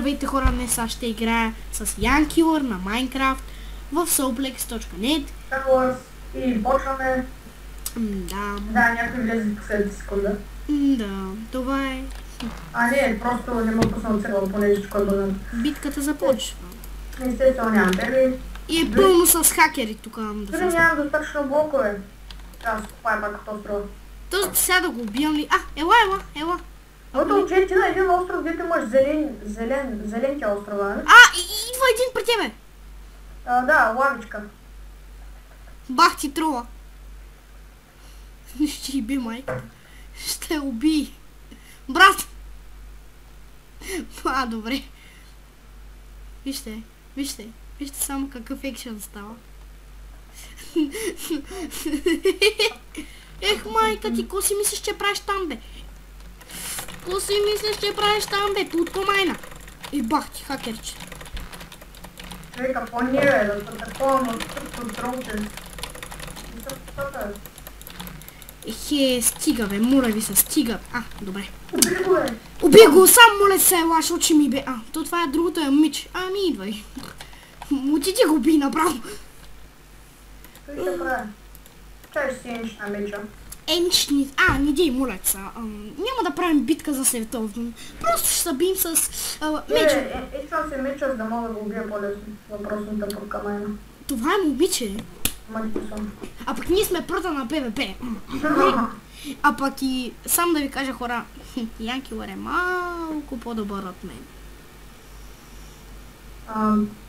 Здравейте хора, днес аз ще играя с Янкилър на Майнкрафт в Soulplex.net. И почваме. Да, някой влезе в последната секунда. Да, това е. Не, просто не мога пуснал цяло, понеже шкода. Битката започва. Естествено нямам перли. И е пълно с хакери тук. Дори нямам достатъчно блокове. Трябва да скупая пак като острова. То сега да го убивам ли? Ела. Ото че ти на един остров, дето имаш зеленки острова, не? Идва един при тебе. Да, лавичка. Бах ти трола. Ще иби майката. Ще убий. Брат! Добре. Вижте само какъв екшен става. Ех, майка ти, ко си мислиш, че правиш там, бе? Ко си мислиш, че правиш там, бе? Тутко майна. И бах ти, хакерче. Човека, по-не бе, да са такова, но контролче. Стига, бе, моля ви се, стига. Добре. Убей го, бе. Убей го, сам моля се, елаш, очи ми, бе. То това е другото е мич. Идвай. Отиди го би направо. Той ще прави. Чай си енчна меча. Не дей, моля се. Няма да правим битка за световно. Просто ще се бием с меча. Искам се меча, за да мога да го убия по-лесно. Въпросната пурка майна. Това е момиче. Мъчите съм. Пък ние сме пръта на ПВП. Пък и сам да ви кажа, хора, Янкилър е малко по-добър от мен.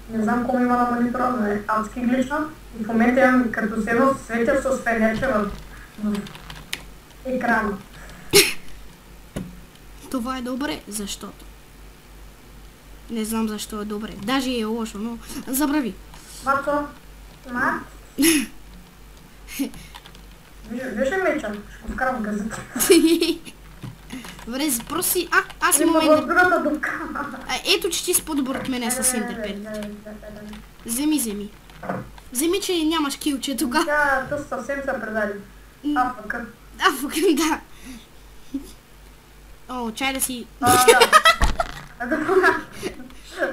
Не знам кому има на монитора, но е адски глична. И в момента имам като се едно светя с фенече в екрана. Това е добре, защото. Не знам защо е добре. Даже е лошо, но забрави. Мацо? Виж ли меча? Ще го вкарам в газета. Добре, проси. Аз имам момент. другата дупка. Ето, че ти си по-добър от мене с интерпет. Вземи. Вземи, че нямаш килче тук. Да, то съвсем са предали. Афъка. Да. Чай да си...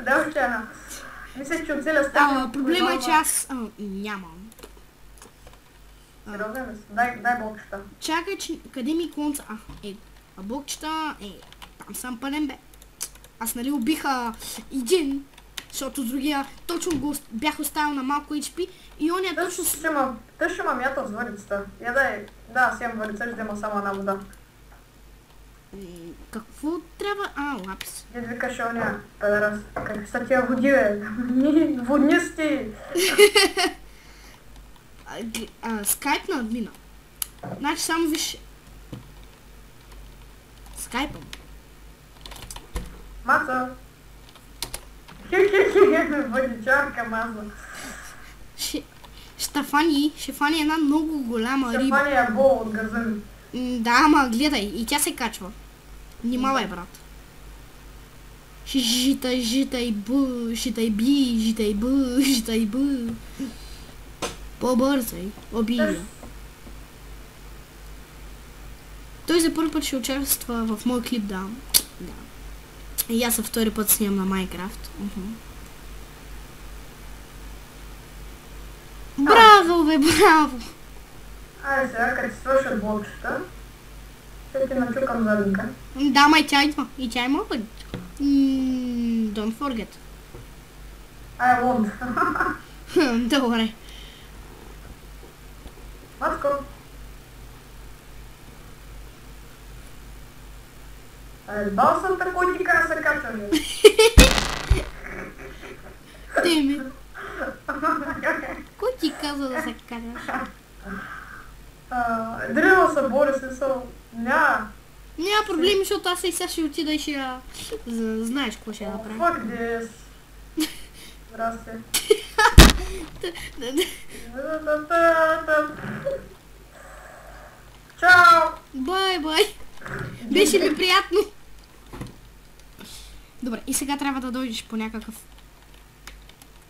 Да, учена. Мислех, че оцеля става. Проблема е, че аз нямам. Сериозно ли си? Дай блокчета. Чакай, че къде ми конца? Блокчета, там съм пълен, бе. Аз нали убиха един, защото другия точно го бях оставил на малко HP и он е точно... Тъж ще ма мята с варицата. Да, си имам варица, ще да има само една вода. Какво трябва? Лапис. Дед викаше оня, педарас. Какви са тия води, бе? Воднисти! Скайп на админа. Значи само виж... Скайпъм. Маца! Водичарка, маза. Ще фани една много голяма риба. Ще фани я бол от газа ми. Да, ама гледай, и тя се качва. Внимавай, брат. Житай бу. По-бързай, обия. Той за първи път ще участва в мой клип, да. И аз за втори път снимам на Майнкрафт. Браво, бе, браво! Сега, като си свършат блокчета, ще ти начукам задника. Да, ма и тя идва. И тя има път. Don't forget. I won't. Добре. Матко. Бал съм такой ти кара се качвам. Ти ми. Кой ти каза да се качваш? Дрила се бори смисъл. Няма проблеми, защото аз и сега ще отида и ще знаеш какво ще направим. Fuck this. Здрасти. Чао! Бай! Беше ми приятно. Добре, и сега трябва да дойдеш по някакъв...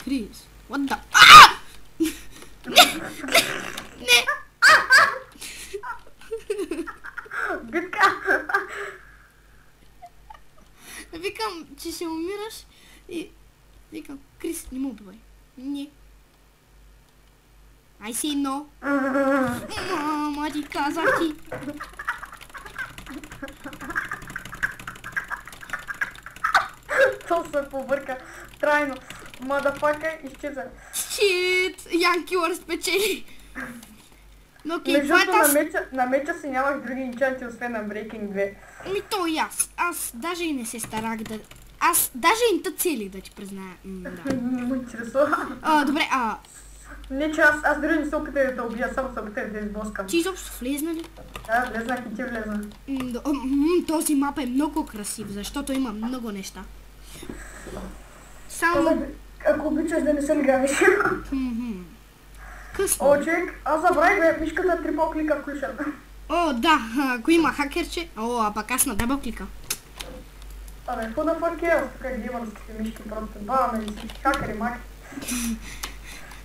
Крис. What the... Не! Битка! Викам, че ще умираш и викам, Крис, не му убивай. Не. I say no. Мама, ти казах ти. То се побърка трайно. Мадафака изчеза. Shit, Янкилър спечели. Но окей, Между това е другото, аз. на меча си нямах други инчанти, освен на Breaking 2. Ми то и аз. Аз даже и не се старах да... Аз даже и не те целих да ти призная. Да. Не му интересува. Добре, Не, че аз дори не се опитах да те убия, само се опитах да изблъскам. ти изобщо влезна ли? Да, влезнах и ти влезна. Този мап е много красив, защото има много неща. Само... Ако обичаш да не се лигавиш. Късно. О, човек, аз забравих, бе, мишката трипл клика включена. О, да, ако има хакерче, а пък аз на дабъл клика. Абе, who the fuck else? Тук е геймърските мишки, просто баваме и всички хакери, маки.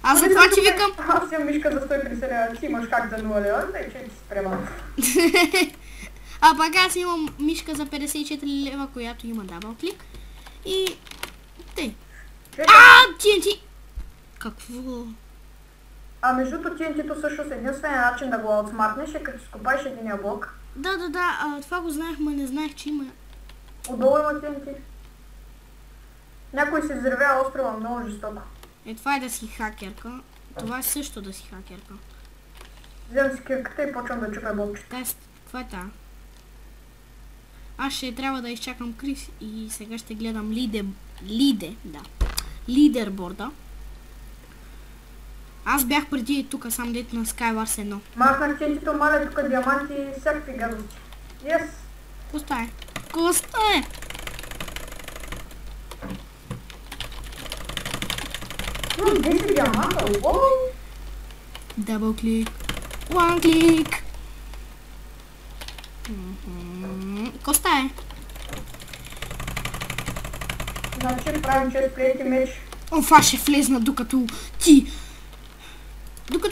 Аз за това ти викам... Аз имам мишка за 150 лева, ти имаш хак за 0 лева, да и че ти спрема. А пък аз имам мишка за 54 лева, която има дабъл клик. И... Тъй. TNT! Какво? А между TNT-то също с единствения начин да го аутсмартнеш е като скопаеш единия блок. Да, това го знаех, но не знаех, че има. Отдолу има TNT. Някой се взривява острова много жестоко. Това е да си хакерка. Това е също да си хакерка. Вземам си кирката и почвам да чупя блокчета. Това е та. Аз ще трябва да изчакам Крис и сега ще гледам лидерборда. Аз бях преди тук сам дето на Skywars 1. Махнах TNT-то, маля, тук диаманти и всякакви гадости. Yes! Коста е? Коста е? Ну, 10 диаманта, уоу! Дабл клик. One клик. Коста е? Значи правим чест приети меч. Офа, ще влезна докато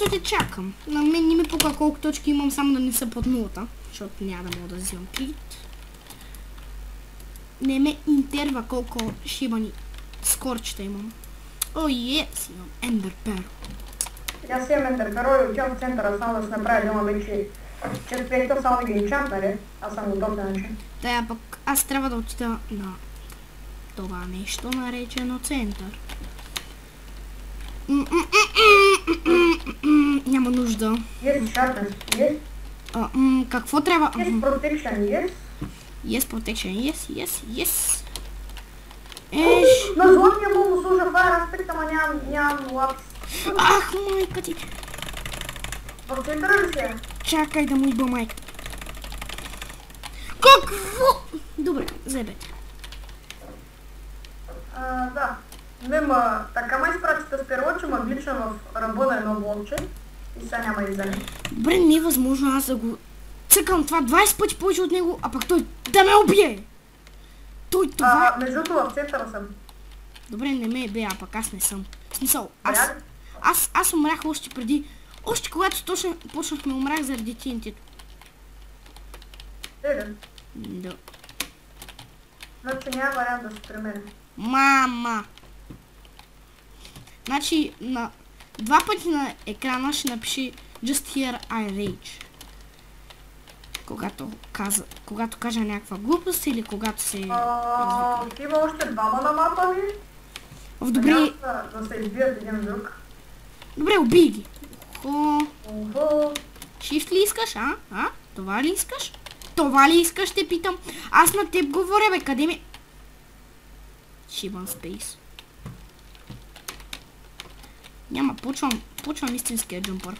те чакам. На мен не ми пука колко точки имам, само да не са под нулата. Защото няма да мога да взимам крит. Не ме интерва колко шибани скорчета имам. О, ес, имам Ендер Перо. Аз имам Ендер Перо и отивам в центъра само да се направя дома вече. Чест приети само да ги инчантнаре. Аз съм готов да начин. Да, пък аз трябва да отида на това нещо наречено център. Няма нужда. Yes, sharpness, yes. Какво трябва? Yes, protection, yes. Yes, protection, yes. На златния му служа Fire Aspect, ама нямам лапс. Ах, майка ти. В центъра ли се? Чакай да му идва майка. Какво? Добре, заебете. Да. Така ма изпратите с перо, че ма глича в ръба на едно блокче и сега няма да вземе. Добре, не е възможно аз да го цъкам това 20 пъти повече от него, а пък той да ме убие. Той това... Между другото в центъра съм. Добре, не ме бе, а пък аз не съм. В смисъл, Аз аз умрях още преди... Още когато точно почнахме умрях заради TNT-то. Да. Значи няма вариант да се премене. Мама! Значи на 2 пъти на екрана ще напиши Just Here I Rage. Когато кажа някаква глупост или когато се... Има още двама на мапа ми. Добре... Да се избият един друг. Добре, убий ги. Shift ли искаш, а? Това ли искаш? Това ли искаш, те питам? Аз на теб говоря, бе, къде ми... Шибан спейс. Няма, почвам истинския джумпър.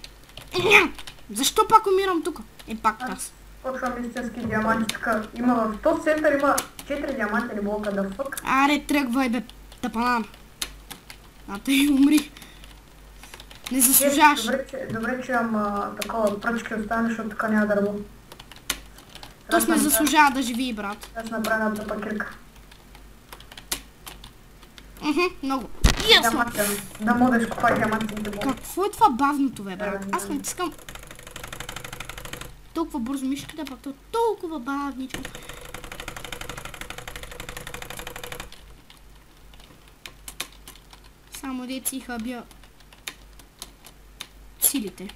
Защо пак умирам тук? Пак аз. Почвам истински диаманти тук. Има в този център има 4 диамантени блока, да фък. Аре, тръгвай, бе, тъпанан. Тъй умри. Не заслужаваш. Добре, че имам такова пръчки остане, защото тук няма дърво. Точно не заслужава да живи, брат. Аз направя една пакирка. Много. Ясно. Да мога да изкопай диамантите блоки. Какво е това бавното, бе, брат? Аз натискам толкова бързо мишката, пак толкова бавничко. само деци хабя силите.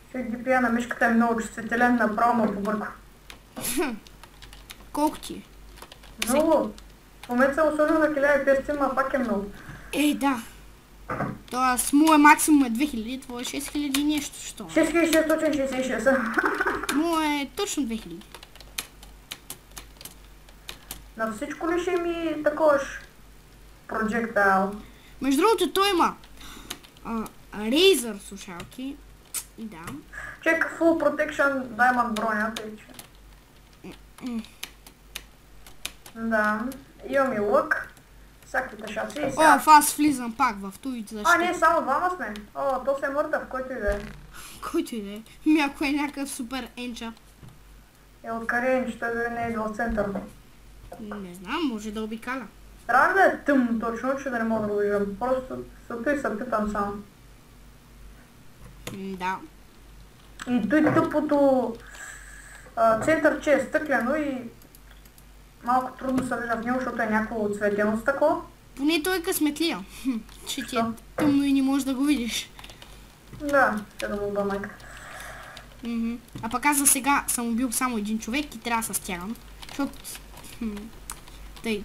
Ще ги пия на мишката е много чувствителен, направо ма побърка. Колко ти е? Много. В момента съм осъжен на 1500, ма пак е много. Ей, да. Тоест, моя максимум е 2000, твое е 6000 и нещо, що? 6666. Моя е точно 2000. На всичко ли ще ми таковаш projectile? Между другото, той има Razer слушалки. Да. Чек full protection diamond броня, тъй че. Да. Имам и лък. Всякаквите шаси и сега. Аз влизам пак в той защита. Не, само двама сме. То се е мъртъв, който и да е. Който и да е. Ако е някакъв супер енча. Откъде е, че той дори не е идвал в център. Не знам, може да обикаля. Трябва да е тъмно точно, че да не мога да го виждам. Просто се питам само. Да. И той тъпото центърче е стъклено и малко трудно се вижда в него, защото е някакво отсветено стъкло. Поне той е късметлия. Че ти е тъмно и не можеш да го видиш. Да, ще да го уба майка. А пък аз за сега съм убил само един човек и трябва да се стягам. Защото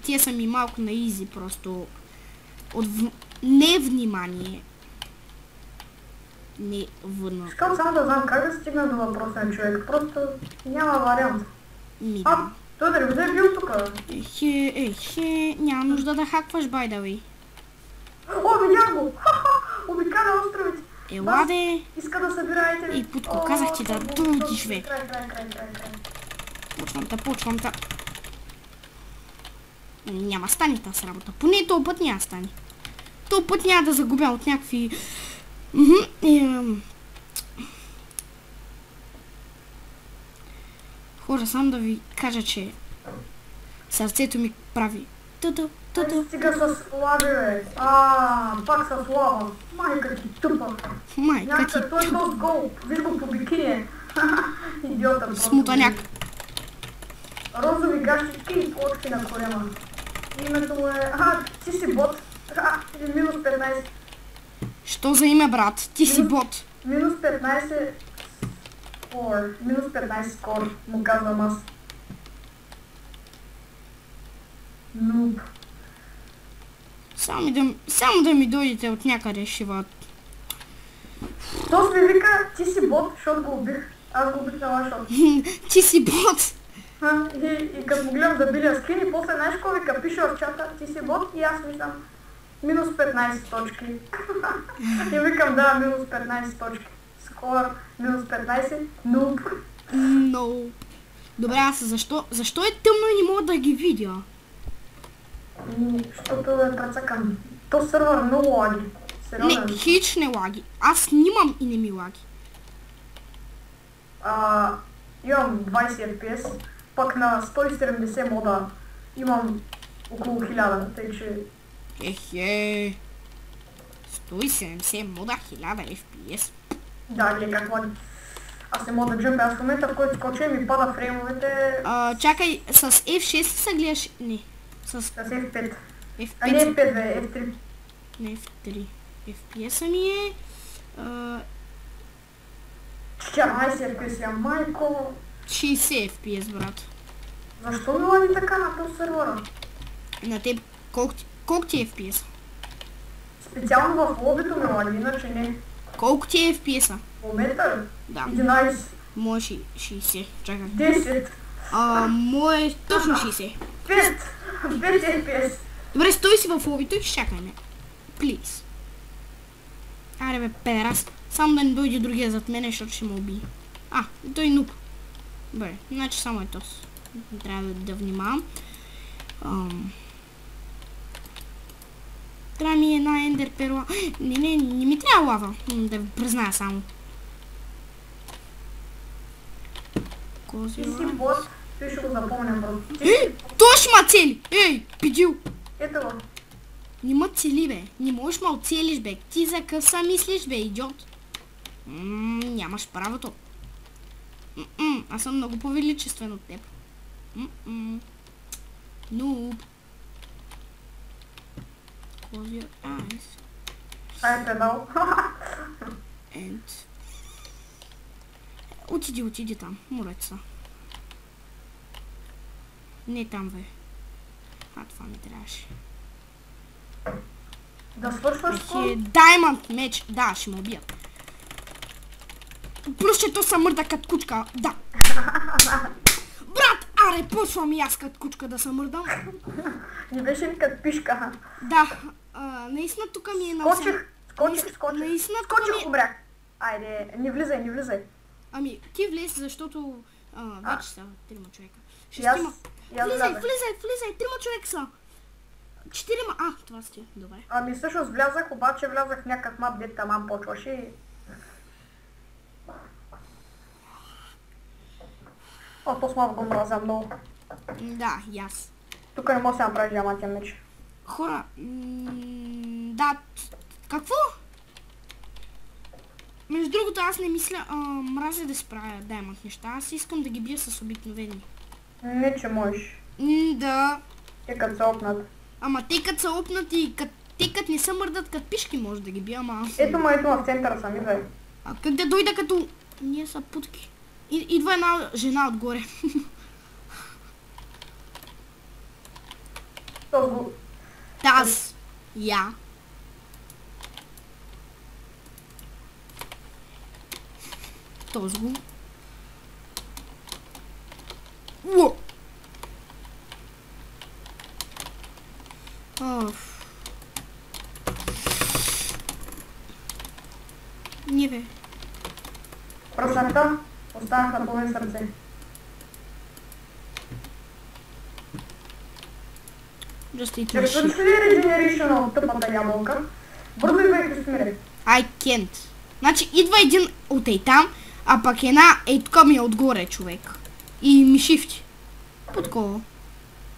тия са ми малко на изи, просто от невнимание. Искам само да знам как да стигна до въпросен човек, просто няма вариант. Да. Той да ли го е бил тук? Няма нужда да хакваш, by the way. Видях го! Обикаля островите. Еладе. Иска да събирайте. И Путко, казах ти да дойдиш, бе. Край. Почвам та. Няма стане тази работа. Поне този път няма стане. Този път няма да загубя от някакви... Хора, сам да ви кажа, че сърцето ми прави тътъ. Стига с лави, бе. Пак с лава. Майка ти тъпа. Майка ти тъпа. Той е този гол. Виж го по бикини. Идиота просто. Смутаняк. Розови гащички и плочки на корема. Името му е... ти си бот. Минус 15. Що за име, брат? Ти си бот. Минус 15 скор. Минус 15 скор, му казвам аз. Нуб. Само да ми дойдете от някъде шиват. Този ми вика, ти си бот, защото го убих. Аз го убих на лашот. Ти си бот. И като му гледам да биля скин и после знаеш какво вика, пише в чата, ти си бот и аз виждам минус 15 точки. И викам да, минус 15 точки. Скор, минус 15, нуб. No. Добре, аз защо е тъмно и не мога да ги видя? Защото е прецакан. То сървър много лаги. Сериозен. Не, хич не лаги. Аз снимам и не ми лаги. Имам 20 FPS, пък на 170 мода имам около 1000, тъй че... 170 мода, 1000 FPS. Да, как лаги. Аз не мога да джъмпя, аз в момента в който скоча ми пада фреймовете... Чакай, с F6 се гледаш? Не. С F5. F5. Не F5, бе, F3. Не F3. FPS-а ми е... 14 FPS, майко... 60 FPS, брат. Защо ми лади така на този сервера? На теб, колко ти е FPS? Специално в лобито ми лади, иначе не. Колко ти е FPS-а? В момента? Да. 11. Мое 60, чакай. 10. Мое точно 60. 5 FPS. Добре, стой си в лобито и чакай ме. Плиз. Аре бе, педерас. Само да не дойде другия зад мене, защото ще ме убие. Той нуп. Добре, значи само е този. Трябва да внимавам. Трябва ми една ендер перла. Не ми трябва лава. Да ви призная само. Ти си бот, ти ще го запомня просто. Той ще ма цели! Ей, пидил! Ето го. Не ма цели, бе. Не можеш ма оцелиш, бе. Ти за къса мислиш, бе, идиот. Нямаш правото. Аз съм много по-величествен от теб. Noob. Close your eyes. Ай, педал. And... Отиди там, мореца. Не там, бе. А, това ми трябваше. Да свършваш скоро? Даймонд меч. Да, ще ме убият. Плюс, че то се мърда като кучка. Да. Брат, аре, почвам и аз като кучка да се мърдам. Не беше ли като пишка? Да. Наистина тук ми е на Скочих. Наистина Скочих обряк. Айде, не влизай. Ами, ти влез, защото вече са 3 човека. Влизай, 3 човека са. 4 това сте, добре. Ами всъщност обаче влязах в някакъв мап, дето тамам почваше и... О, то смав го мразя много. Да, и аз. Тук не мога да се направи диамантен меч. Хора, да, какво? Между другото, аз не мисля, мразя да се правя даймонд неща, аз искам да ги бия с обикновени. Не, че можеш. Да. Те като са опнат. Ама те като са опнати, те като не са мърдат като пишки, може да ги бия, ама... Ето в центъра съм, идвай. А как да дойда като... Ние са путки. Идва една жена отгоре. Таз. Я. Тозго. Уо! Не бе. Пръсната останах на половин сърце. Ще свърши ли регенерейшън от тъпата ябълка? Бързо идвай, Христомире. I can't. Значи идва един от ей там, а пък една ей тук ми е отгоре, човек. И ми шифти. Подкова.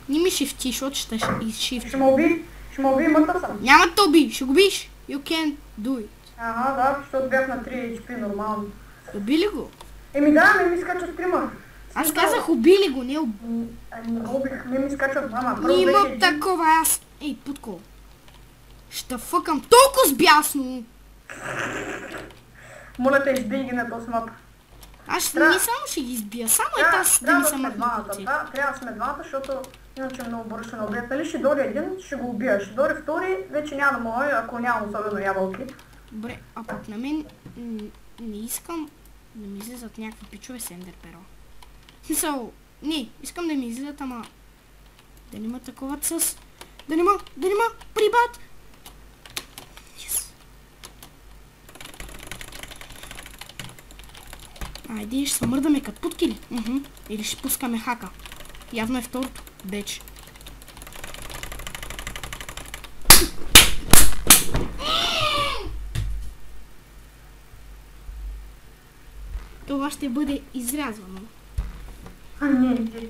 Не ми шифти, защото ще изшифти. Ще ме уби, мъртъв съм. Няма да те уби, ще го биш. You can't do it. Ага, да, защото бях на 3 HP нормално. Уби ли го? Еми да, ме ми скачат 3. Аз казах уби ли го, не уби. Не го убих, ми скачат 2. Не имам такова, аз... Ей, подкова. Ще фъкам толкова сбясно. Моля те, избий ги на този мап. Аз не само ще ги избия, само е тази да ми са махнати. Трябва да сме двамата, защото иначе много бързо ще набият. Нали ще дори един, ще го убия. Ще дори втори, вече няма да мога, ако нямам особено ябълки. Добре, а пък на мен не искам да ми излизат някакви пичове с ендер перо. Смисъл, не, искам да ми излизат, ама да нема такова с... Да нема прибат! Айде, ще се мърдаме като путки ли? Или ще пускаме хака. Явно е второто. Беч. Това ще бъде изрязвано. Не.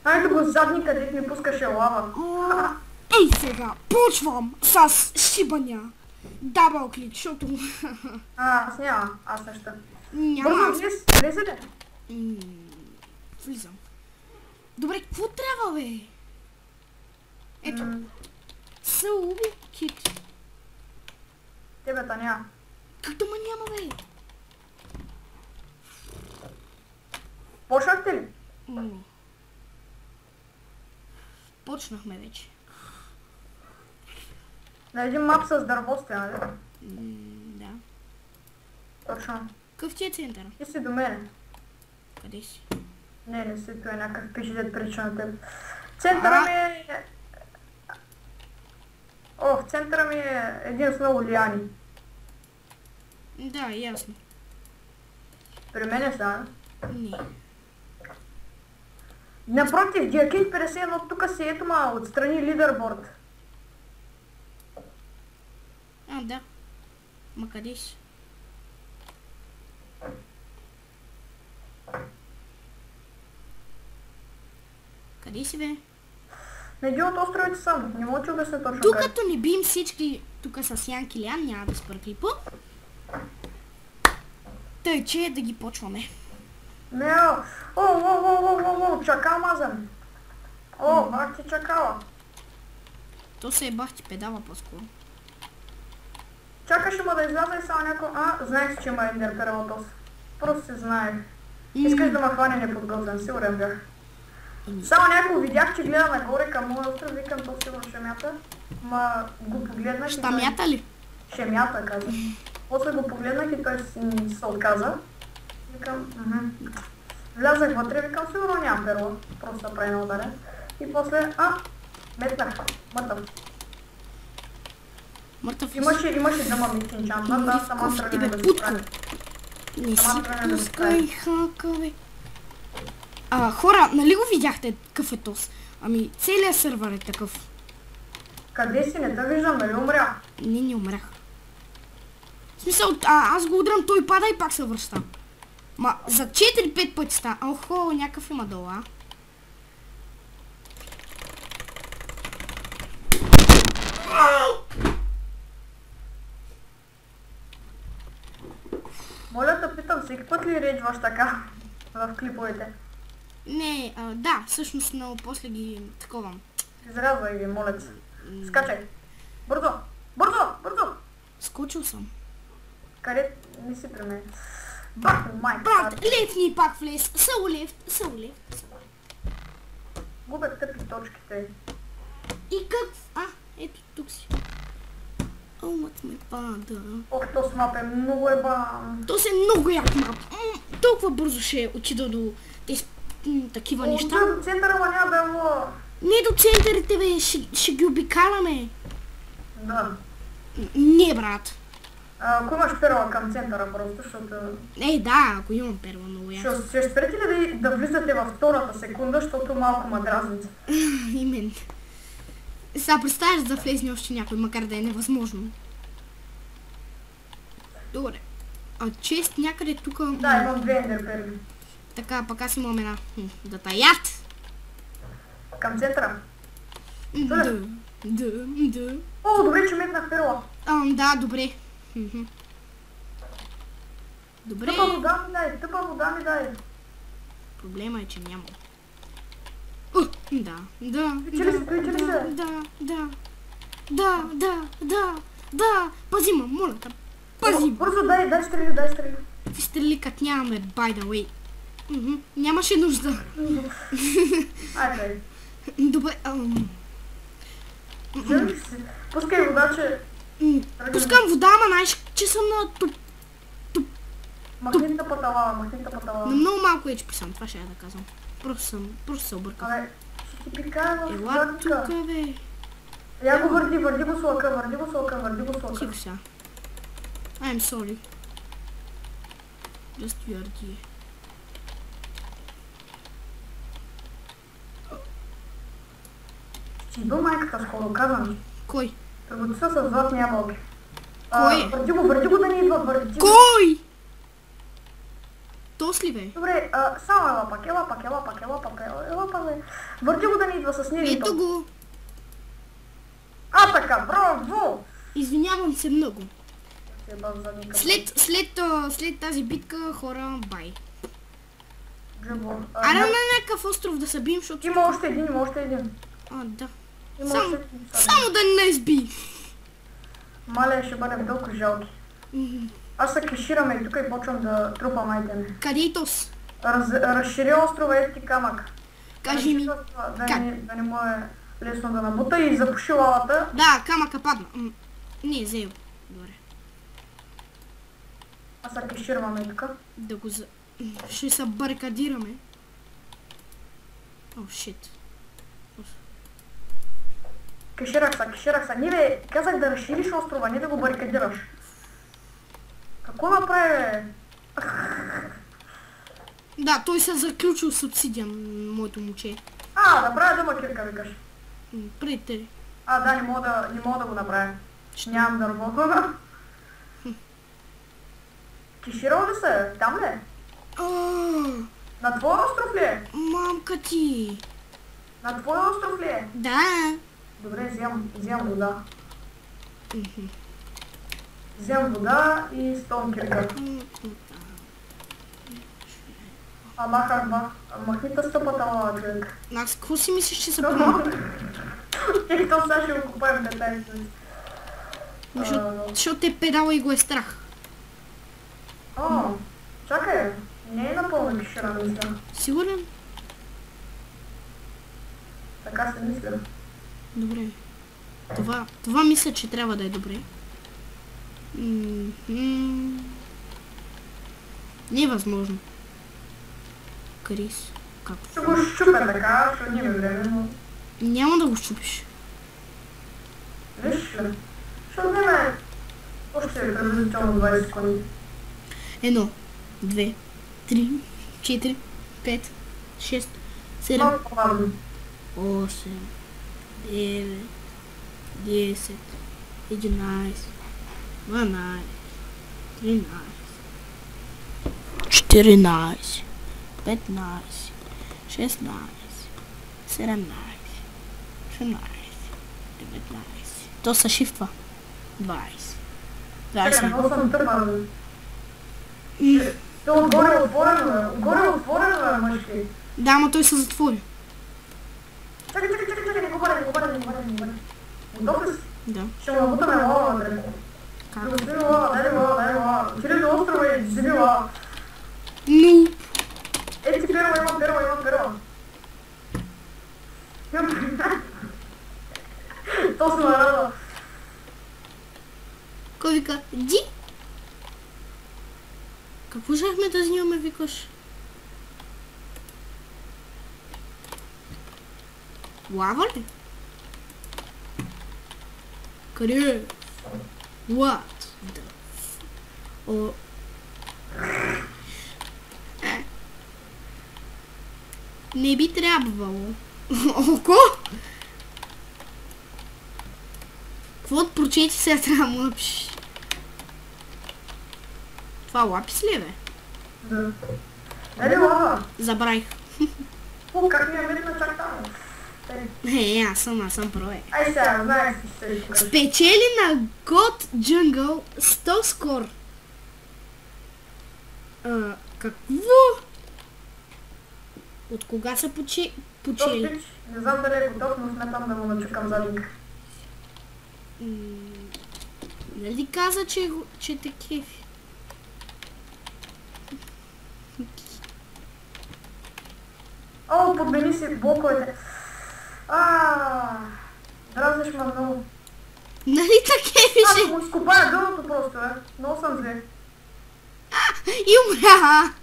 Айде го задни, където ми пускаше лава. Ей сега, почвам с шибания. Дабъл клик, защото... Аз няма, аз неща. Няма. Бързо, влез ли? Влизам. Добре, какво трябва, бе? Ето. Са уби кит. Тебе та няма. Как да ма няма, бе? Почнахте ли? Почнахме вече. На един мап с дървости, нали? Да. Точно. Какъв ти е център? Ти си до мене. Къде си? Не си, той е някакъв пишет прилича на теб. Центъра ми е... О, в центъра ми е един с много лиани. Да, ясно. При мен е сега. Не. Напротив, Диакин 51 тук си ето ма отстрани лидерборд. Да. Ма къде си? Къде си, бе? На един от островите съм. Не мога да обясня точно тук като не бим всички тук с Ян Килиан, няма да спра клипа. Тъй, че да ги почваме. Не, о, чакал мазам. О, бах ти чакала. То се е бах ти педала по-скоро. Чакаше ма да изляза и само някой... знаех, че има ендер пералатос. Просто се знаех. Искаш да ме хване неподготвен, сигурен бях. Само някой видях, че гледа нагоре към моя остров, викам, то сигурно ще мята. Ма го погледнах Ще мята ли? Ще мята, каза. После го погледнах и той се отказа. Викам, влязах вътре, викам, сигурно няма перла. Просто прави на ударен. И после, метнах, мъртъв. Мъртъв. Имаше дъма ми кинчан, аз сама тръгнах да се прави. Не си пускай хака, бе. Хора, нали го видяхте какъв е тос? Ами, целият сървър е такъв. Къде си? Не те виждам, нали умря? Не умрях. В смисъл, аз го удрям, той пада и пак се връща. Ма, за 4-5 пъти ста. Охо, някакъв има долу, Моля да питам, всеки път ли рейджваш така в клиповете? Не, да, всъщност много после ги таковам. Изрязвай ги, моля ти. Скачай. Бързо! Бързо! Бързо! Скочил съм. Къде? Не си при мен. Баху, майка. Брат, лефни пак влез. Съу лефт. Губят тъпи точките. И как? Ето тук си. Мът ме пада. Ох, то смап е много ебан. То се много як мап. Толкова бързо ще отида до тези такива неща. До центъра, ма няма да е. Не до центърите, бе, ще ги обикаляме. Да. Не, брат. Ако имаш перла към центъра просто, защото... Да, ако имам перла, много ясно. Ще спрете ли да влизате във втората секунда, защото малко ма дразните? Именно. Сега представяш да влезне още някой, макар да е невъзможно. Добре. Чест някъде тук... Да, имам 2 ендер перли. Така, пък аз имам една. Да таят! Към центъра? Да. О, добре, че метнах перла. Да, добре. Добре. Тъпа вода ми дай. Проблема е, че няма. Да. Пази ме, моля те. Пази. Бързо, дай стрели. Ти стрели като нямаме, by the way. Нямаше нужда. Айде. Добре. Пускай вода, че... Пускам вода, ама знаеш, че съм на туп. Махнитна пътала. На много малко че писам, това ще я да казвам. Просто се объркам. Абе, ще ти пикая в Ела тука, бе. Я го върди го с лъка. Тихо сега. I'm sorry. Just върди. Ще идва майката скоро, казвам. Кой? Приготвя с златни ябълки. Кой? Върди го да не идва, Кой? Тос ли, бе? Добре, само ела пак, бе. Върди го да не идва с нищо. Ето го. Така, браво! Извинявам се много. След тази битка, хора, бай. Аре на някакъв остров да се бием, защото... Има още един. Да. Само да не изби. Мале, ще бъдем толкова жалки. Аз се кешираме и тук и почвам да трупам айтеми. Къде е тос? Разшири острова, ети камък. Кажи ми. Да не му е лесно да набута и запуши лавата. Да, камъка падна. Не, взел. Добре. Аз се кешираме тук. Да го ще се барикадираме. О, шит. Кеширах се. Не бе, казах да разшириш острова, не да го барикадираш. Какво направи, бе? Да, той се заключил с обсидиан, моето момче. Да правя дъма кирка, викаш. Пред те. Да, не мога да го направя. Нямам дърво. Кеширал ли се? Там ли? На твоя остров ли е? Мамка ти. На твоя остров ли е? Да. Добре, вземам вода. Вземам вода и стон кирка. Махни тъстъпата лава, човек. Аз какво си мислиш, че се помня? И то сега ще го купаем детайли. Защото те педала и го е страх. О, чакай, не е напълно кишера, мисля. Сигурен? Така се мисля. Добре. Това мисля, че трябва да е добре. Не е възможно. Крис. Как? Ще го щупя така, ще ни време, но... Няма да го щупиш. Виж ли? Ще отнеме още приблизително 20 секунди. 1, 2, 3, 4, 5, 6, 7, Малко по-бавно. 8, 9, 10, 11, 12, 13, 14, 15, 16, 17, 18, 19. То се шифтва. 20. Чакай, много съм тъпа. То отгоре е отворено, бе. Отгоре е отворено, бе, мъжки. Да, ама той се затвори. Чакай, не го бъде. Готов ли си? Да. Ще му набутаме лава вътре. Как? Ще го вземи лава, дай лава. Отиде до острова и вземи лава. Ну. Ей ти перва, имам перва. Точно рада. Кой вика? Ди? Какво жахме да снимаме, викаш? Лава ли? Къде? What the f... Не би трябвало. Око? Какво прочети сега трябва да му напишеш? Това лапис ли е, бе? Да. Дай лава. Забравих. О, как ми е метна чак там? Аз съм първе. Ай сега, знаеш си ще покажа. Спечели на God Jungle 100 скор. Какво? От кога са почели? Топич, не знам дали е готов, но смятам да му начукам задник. Нали каза, че те кефи? О, подмени си блоковете. Дразниш ме много. Нали те кефише? Аз му изкопая дъното просто, Много съм зле. И умря!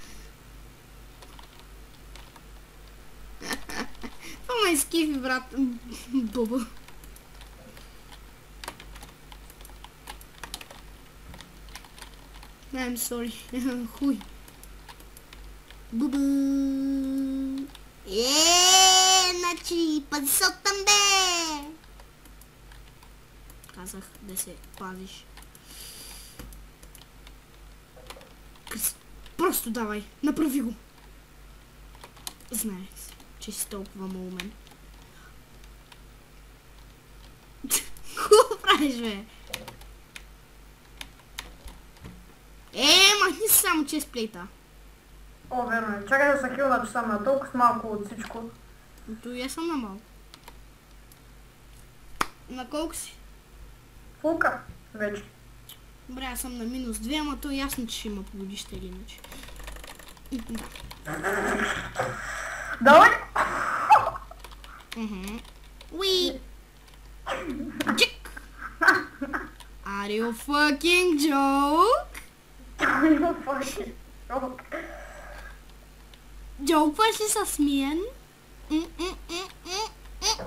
Това ме изкефи, брат. Боба. I'm sorry. Хуй. Буба. Значи, пъдсотъм, бе! Казах да се пазиш. Просто давай, направи го. Знаех си, че си толкова малумен. Какво правиш, бе? Махни се само чест плейта. О, верно е. Чакай да се хилна, че съм на толкова с малко от всичко. То и аз съм на малко. На колко си? Фулка, вече. Добре, аз съм на -2, ама то е ясно, че ще има победище или иначе. Да. Давай! Уи! Джик! Are you fucking joke? Има факи. Джокваш ли с мен?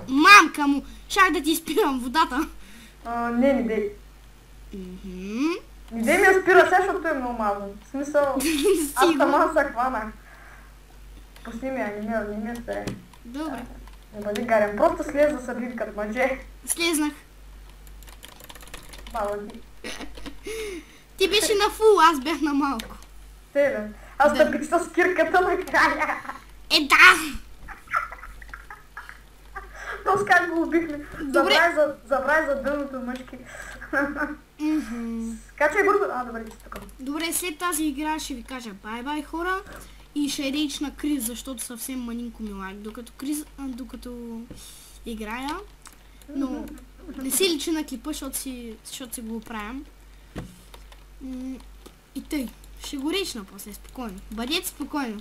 Мамка му! Шах да ти спирам водата. Не дей. Не дей ми я спира сега, защото е много малко. В смисъл, аз сама се хванах. Пусни ми я, не ми я спре. Добре. Не бъди гарен. Просто слез да събив като мъже. Слезнах. Баба ти. Ти беше на фул, аз бях на малко. Тебе. Аз тъпих с кирката на края. Да! То с как го убихме. Забрай за дъното, мъжки. Качай бързо. Добре, ти си тук. Добре, след тази игра ще ви кажа бай-бай, хора. И ще рейдж на Крис, защото съвсем манинко ми лайк. Докато играя. Но Не си личи на клипа, защото си го оправям. И тъй. Ще го речна после, спокойно. Бъдете спокойно.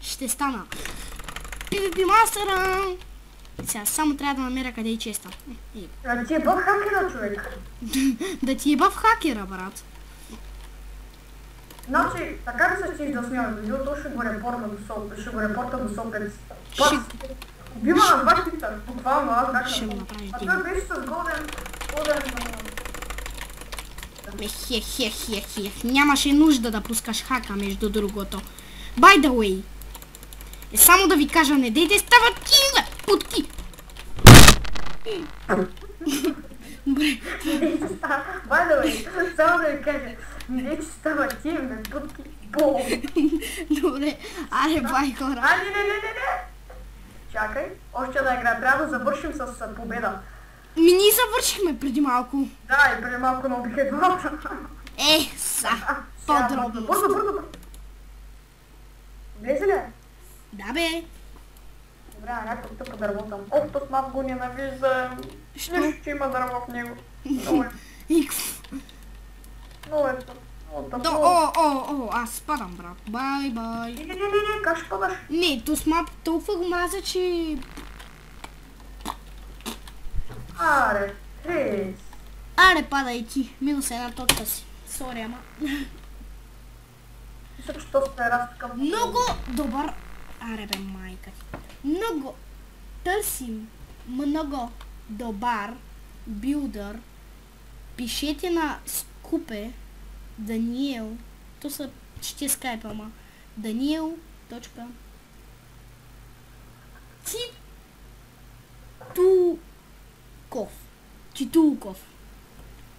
Ще стана. PvP мастера! Сега само трябва да намеря къде е честа. Да ти е бъв хакера, човек. Да ти е бъв хакера, брат. Значи, така ли се стиш да снимаме видео, то ще го репорта до Сопец. Убива на два хита, буквално аз бях Ще на го направиш А ти. той беше с голден... Хех. Нямаше нужда да пускаш хака, между другото. By the way. Само да ви кажа, не дейте стават тинга, путки. Добре. By the way, само да ви кажа, не дейте стават тинга, путки, бол. Добре. Аре, бай, хора. Не. Чакай, още една игра. Трябва да завършим с победа. Ние завършихме преди малко. Да, и преди малко наубиха двамата. По-дробно. Бързо. Влезе ли? Да, бе. Добре, някакво тъпо дърво там. Ох, то смак го ненавиждам. Що? Нищо, че има дърво в него. Много е. Много е тъпо. Аз падам, брат. Бай. Не, как ще падаш? Не, то смап толкова го мразя, че... Аре, Крис. Аре, падай ти. Минус една точка си. Сори, ама. Мисля, че то сте разтъкъв. Много добър... Аре, бе, майка ти. Много... Търсим много добър билдър. Пишете на Скупе Даниел. То са... Ще скайпа, ама. Даниел. Титулков.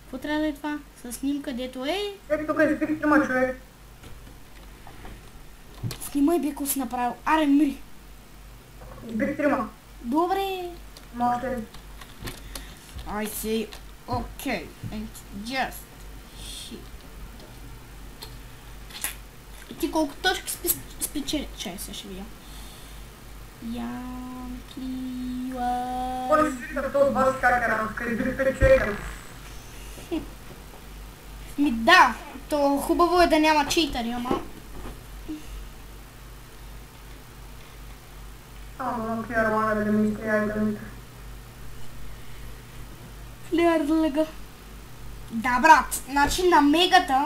Какво трябва да е това? С снимка, дето е... Ето тук избих трима човек. Снимай, бе, си направил. Аре, мри. Избих трима. Добре. Може ли? I say okay and just shit. И ти колко точки спечели? Чай, сега ще видя. Кой си вика този вас хакера, къде избих 5 човека? Ми да, то хубаво е да няма читари, ама... Ама, Клиарлана да ми изстрия и да ми... Клиарлага. Да, брат, значи на мегата...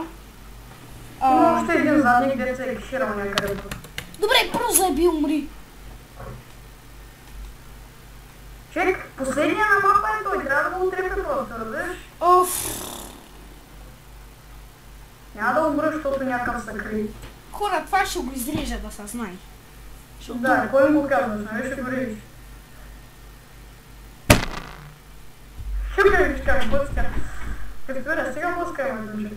Има още един задник, дето се е кеширал някъде тук. Добре, прозаби, умри. Чек, последния на мапа е той, трябва да го отрепя просто, разбираш? Оф. Няма да умра, защото някакъв са кри. Хора, това ще го изрежа да се знае. Да, кой му казваш, нали ще го режеш? Шукай, виж как блъска. Разбира, сега блъска има дължи.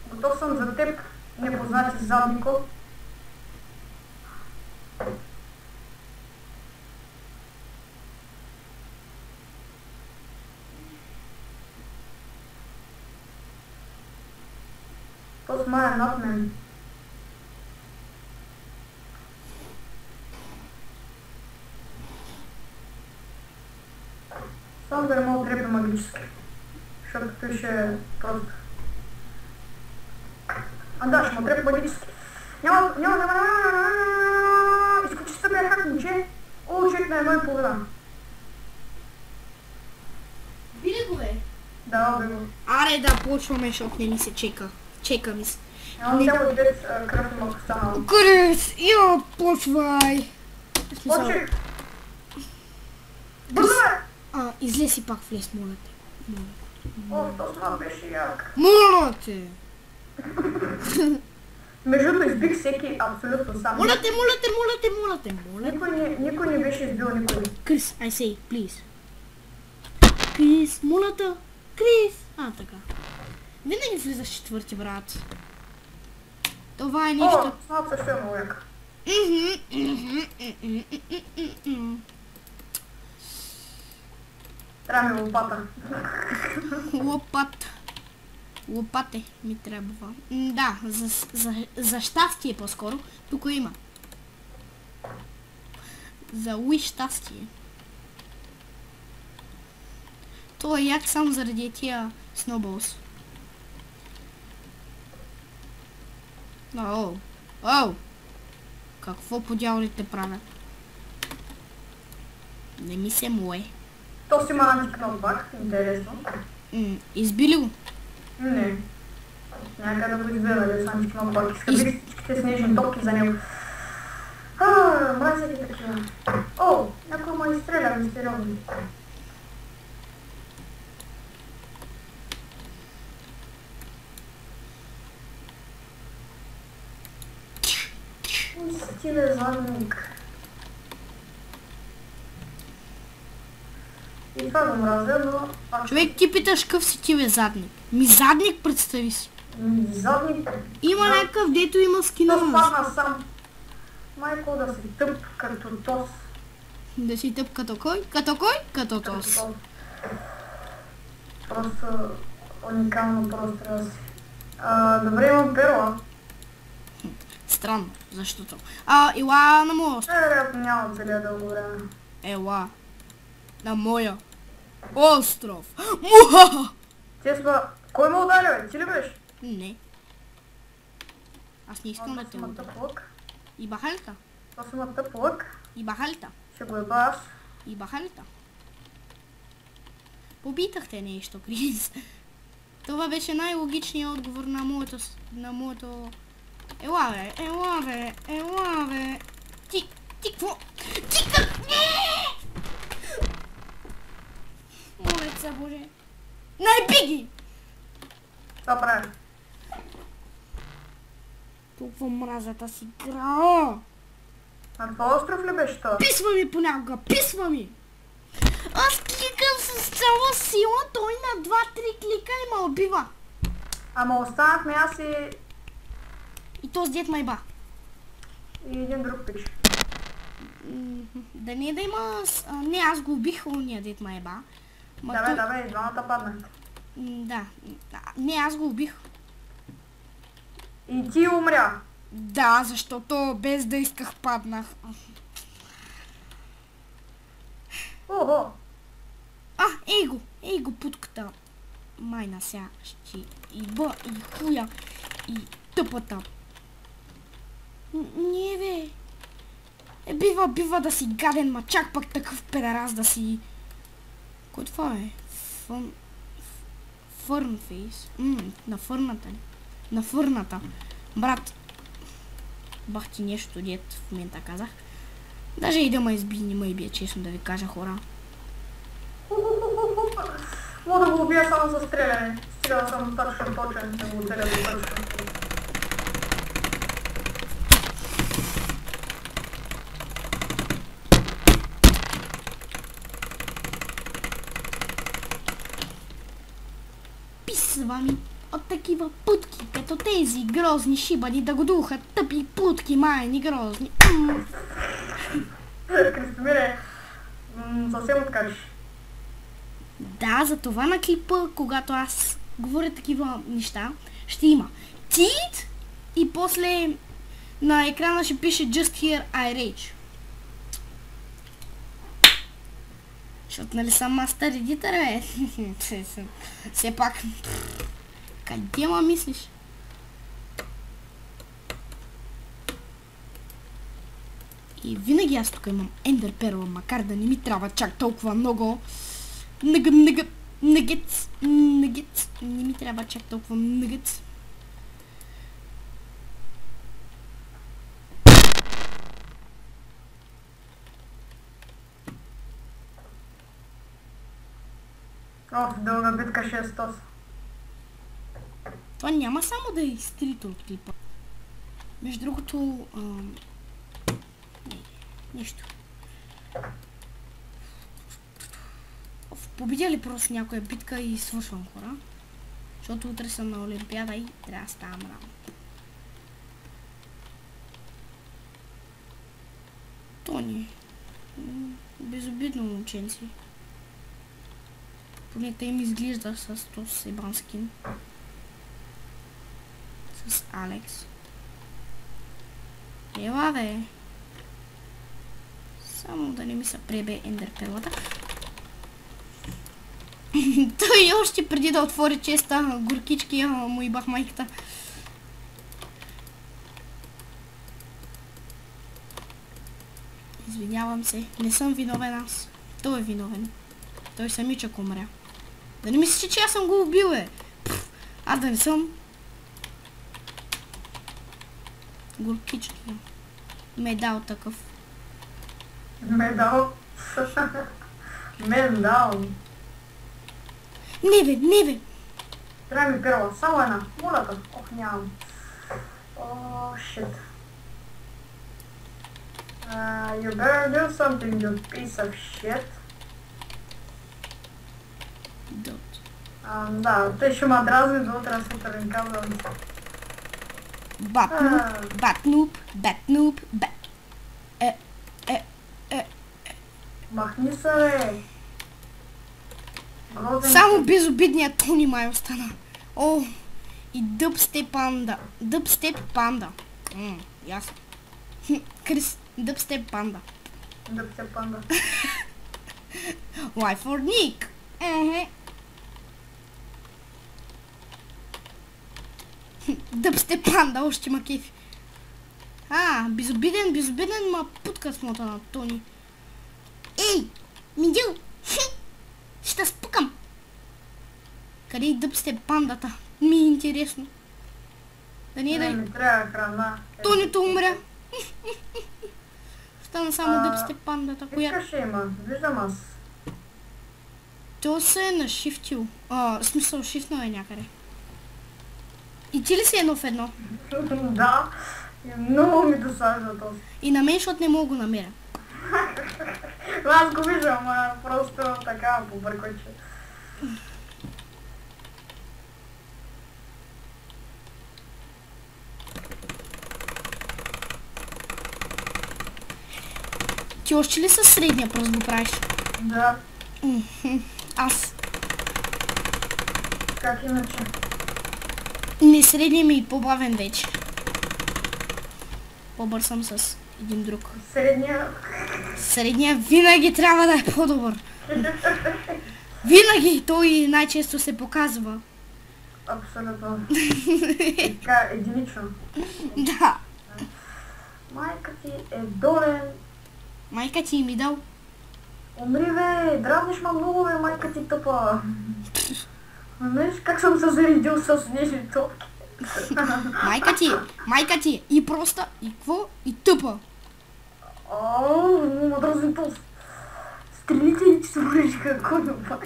Готов съм за теб, непознати заднико. То смая над мен. Само да не мога да трепя магически. Защото той ще е просто. А да, ще му трепя магически. Няма. Изключи се бях хак, момче. О, човек на 1,5. Били го, бе? Да, бе го. Аре да почваме, защото не ми се чека. Чека ми се. Нямам цяло дец кръв има останало. Крис, йо, почвай. Почек! Бързо бе! Излез и пак влез, моля те. О, то сма беше як. Моля те. Между другото избих всеки абсолютно сам. Моля те. Никой не беше избил никой. Крис, I say, please. Крис, моля те. Крис. Така. Винаги влизаш четвърти, брат. Това е нищо. О, смак също е много як. Трябва ми лопата. Лопате ми трябва. Да, за щастие по-скоро. Тук има. За уи щастие. Той е як само заради тия snowballs. Оу! Какво по дяволите правят? Не ми се мое. То си има антикнопбак, интересно. Избили го? Не. Някъде да го избира, да са антикнопбак. Иска всичките снежни топки за него. Мразя ги такива. Някой ма изстреля мистериозно. Стиле задник. И това го мразя, но... Човек, ти питаш къв си ти бе задник. Задник, представи си. Задник... Има някакъв, дето има скина. То спадна сам. Майко да си тъп като тос. Да си тъп като кой? Като кой? Като тос. Просто уникално просто трябва да си. Добре, имам перла. Странно, защото. Ела на моя остров. Вероятно няма целия дълго време. Ела. На моя остров. Муха! Кой ме удари, бе? Ти ли беше? Не. Аз не искам да те ударя. ударя. Тъп лък. И бахалта. Това си има тъп лък. И бахалта. Ще го еба аз. И бахалта. Попитахте нещо, Крис. Това беше най-логичният отговор на моето... Ела бе. Ти какво? Ти как? Молеца Боже. Найби ги! Това прави. Толкова мразя тази игра. На твой остров ли беше това? Писва ми понякога, писва ми! Аз кликам с цяла сила, той на 2-3 клика и ме убива. Ама останахме аз И то с дед майба. и един друг пич. Да не да има... Не, аз го убих ония дед майба. Да бе, двамата паднахте. Да. Не, аз го убих. И ти умря. Да, защото без да исках паднах. Ого! Ей го путката. Майна ся ще и бъ, и хуя, и тъпата. Не бе. Бива да си гаден, ма чак пък такъв педерас да си... Кой това е? Фърнфейс. На фърната ли? На фърната. Брат. Бах ти нещо, дет в момента казах. Даже и да ме изби, не ме бие, честно да ви кажа, хора. Мога да го убия само за стреляне. Стрелял съм точен, да го целя до точно. Писва ми от такива путки, като тези грозни шибани да го духат, тъпи путки, майни грозни. Кристомире, съвсем откажеш. Да, за това на клипа, когато аз говоря такива неща, ще има тит и после на екрана ще пише Just Here I Rage. Защото нали съм мастер едитър, бе? Все пак. Къде ма мислиш? И винаги аз тук имам Ендер Перла, макар да не ми трябва чак толкова много. Нъгетс. Не ми трябва чак толкова нъгетс. Дълга битка 600. Това няма само да е изтрито от клипа. Между другото... Нищо. Победя ли просто някоя битка и свършвам, хора? Защото утре съм на Олимпиада и трябва да ставам рано. Тони. Безобидно момченци. Поне те им изглежда с този себан скин. С Алекс. Ела бе. Само да не ми се пребе ендерпелата. Той още преди да отвори честа горкички, му ибах майката. Извинявам се, не съм виновен аз. Той е виновен. Той самичък умря. Да не мислиш, че аз съм го убил, да не съм. Горкички. Медал такъв. Медал. Медал. Не бе. Трябва ми перла. Само една. Молята. Ох, нямам. О, shit. You better do something, you piece of shit. Да, той ще ме дразни до утре сутрин, казвам. Бат-нуб. Махни се, бе. Само безобидният Тони май остана. О, и дъбстеп панда. Ясно. Крис, дъбстеп панда. Why for Nick? Дъбстеп панда, още ма кефи. Безобиден, ма путка смота на Тони. Ей, Мидил! Ще спукам! Къде е дъбстеп пандата? Ми е интересно. Да не е да... ми трябва храна. Тонито умря. Стана само дъбстеп пандата, коя... Искаш има, виждам аз. То се е нашифтил. В смисъл, шифнал е някъде. И ти ли си едно в едно? Да. Много ми досажда този. И на мен, защото не мога го намеря. Аз го виждам, просто така побъркоче. Ти още ли със средния пръст го правиш? Да. Аз. Как иначе? Не, средния ми е по-бавен вече. По-бърз съм с един друг. Средния винаги трябва да е по-добър. Винаги! Той най-често се показва. Абсолютно. Така, единично. Да. Майка ти е долен. Майка ти ми дал. Умри, бе! Дразниш ма много, бе, майка ти тъпа. Знаеш как съм се заредил с снежни топки? Майка ти и проста, и какво, и тъпа. Ма дразни толкова. Стрелите ли, че се вършиха конопа?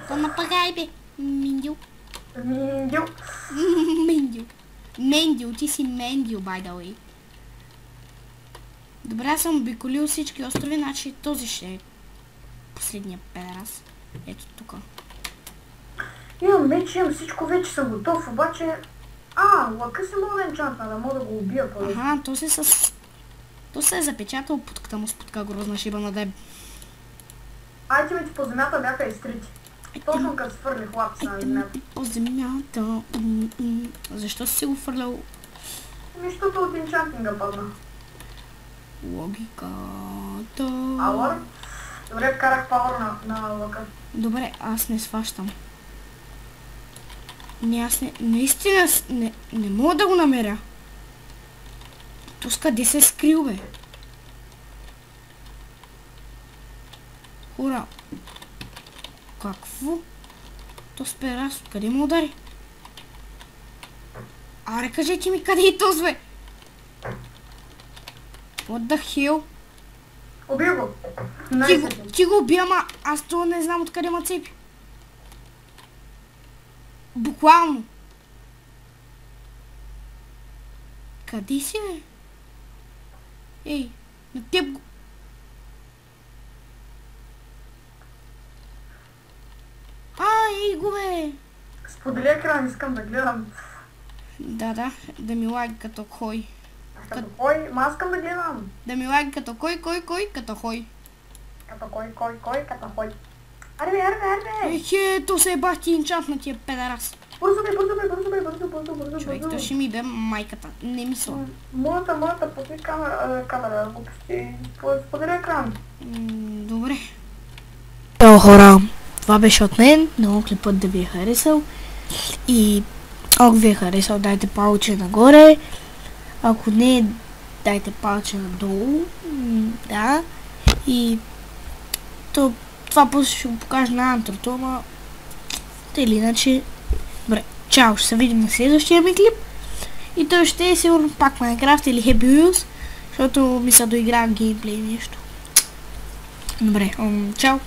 То напагай, бе, Миндил. Мендил, ти си Мендил, by the way. Добре, аз съм обиколил всички острови, значи този ще е последния педерас. Ето тук. Имам меч, имам всичко, вече съм готов, обаче... лъка си мога да енчантна, да мога да го убия по-лесно. То се е запечатал путката му с путка грозна шиба на деб. Айтемите по земята бяха изтрити. Точно като свърлих лапс на земята. По земята... Защо си го фърлял? Защото от енчантинга падна. Логиката... Пауър? Добре, вкарах пауър на лъка. Добре, аз не сващам. Наистина не мога да го намеря. То къде се скрил, бе? Хора. Какво? То с перас, къде му удари? Аре, кажете ми къде е този, бе? What the hell? Убил го. Ти го убия, ама аз това не знам откъде ма цепи. Буквално. Къде си, бе? Ей, на теб го... Ей го, бе! Сподели екран, искам да гледам. Да, да ми лаги като кой. Като кой? Ма аз искам да гледам. Да ми лаги като кой, като хой. Като кой, като хой. Арбе. То се е бах ти инчант на тия педарас. Бързо. Човек, то ще ми бе майката. Не мисля. Моята пусни камера, глупости. Споделя екран. Добре. Ево хора, това беше от мен. Много клипът да ви е харесал. И ако ви е харесал, дайте палче нагоре. Ако не, дайте палче надолу. Да. И това после ще го покажа на антрото, но или иначе. Добре, чао, ще се видим на следващия ми клип. И той ще е сигурно пак Minecraft или Happy Wheels, защото ми се доигравам геймплей нещо. Добре, чао.